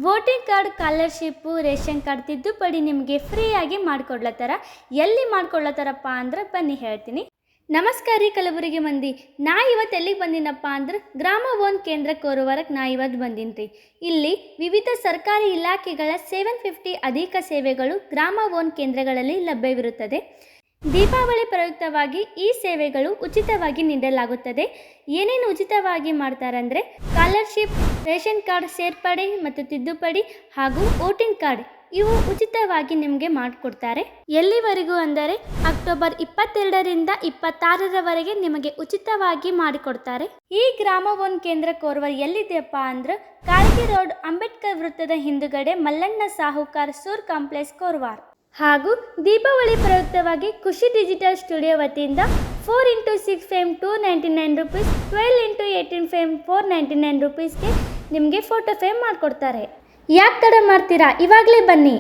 Voting card, scholarship, ration card ತಿದ್ದುಪಡಿ ನಿಮಗೆ ಫ್ರೀಯಾಗಿ ಮಾಡಿಕೊಡ್ಲತ್ತಾರ. ಎಲ್ಲಿ ಮಾಡ್ಕೊಡ್ಲತ್ತಾರಪ್ಪ ಅಂದ್ರೆ ಬನ್ನಿ ಹೇಳ್ತೀನಿ. ನಮಸ್ಕಾರ ರೀ ಕಲಬುರಗಿ ಮಂದಿ. ನಾ ಇವತ್ತು ಎಲ್ಲಿಗೆ ಬಂದಿನಪ್ಪ ಅಂದ್ರೆ ಗ್ರಾಮ ಒನ್ ಕೇಂದ್ರ ಕೋರುವರಕ್ಕೆ ನಾ ಇವತ್ತು ಬಂದೀನಿ ರೀ. ಇಲ್ಲಿ ವಿವಿಧ ಸರ್ಕಾರಿ ಇಲಾಖೆಗಳ 750 ಅಧಿಕ ಸೇವೆಗಳು ಗ್ರಾಮ ಒನ್ ಕೇಂದ್ರಗಳಲ್ಲಿ ಲಭ್ಯವಿರುತ್ತದೆ. ದೀಪಾವಳಿ ಪ್ರಯುಕ್ತವಾಗಿ ಈ ಸೇವೆಗಳು ಉಚಿತವಾಗಿ ನೀಡಲಾಗುತ್ತದೆ. ಏನೇನು ಉಚಿತವಾಗಿ ಮಾಡ್ತಾರಂದರೆ ಸ್ಕಾಲರ್ಶಿಪ್, ರೇಷನ್ ಕಾರ್ಡ್ ಸೇರ್ಪಡೆ ಮತ್ತು ತಿದ್ದುಪಡಿ ಹಾಗೂ ವೋಟಿಂಗ್ ಕಾರ್ಡ್ ಇವು ಉಚಿತವಾಗಿ ನಿಮಗೆ ಮಾಡಿಕೊಡ್ತಾರೆ. ಎಲ್ಲಿವರೆಗೂ ಅಂದರೆ ಅಕ್ಟೋಬರ್ 22ರಿಂದ 26ರವರೆಗೆ ನಿಮಗೆ ಉಚಿತವಾಗಿ ಮಾಡಿಕೊಡ್ತಾರೆ. ಈ ಗ್ರಾಮ ಒನ್ ಕೇಂದ್ರ ಕೋರ್ವರ್ ಎಲ್ಲಿದೆಯಪ್ಪ ಅಂದ್ರೆ ಕಾಳಗಿ ರೋಡ್, ಅಂಬೇಡ್ಕರ್ ವೃತ್ತದ ಹಿಂದುಗಡೆ ಮಲ್ಲಣ್ಣ ಸಾಹುಕಾರ್ ಸೂರ್ ಕಾಂಪ್ಲೆಕ್ಸ್ ಕೋರ್ವಾರ್. ಹಾಗೂ ದೀಪಾವಳಿ ಪ್ರಯುಕ್ತವಾಗಿ ಖುಷಿ ಡಿಜಿಟಲ್ ಸ್ಟುಡಿಯೋ ವತಿಯಿಂದ 4x6 frame 299 rupees, 12x18 frame 499 ರೂಪೀಸ್ಗೆ ನಿಮಗೆ ಫೋಟೋ ಫ್ರೇಮ್ ಮಾಡಿಕೊಡ್ತಾರೆ. ಯಾಕೆ ತಡ ಮಾಡ್ತೀರಾ, ಇವಾಗಲೇ ಬನ್ನಿ.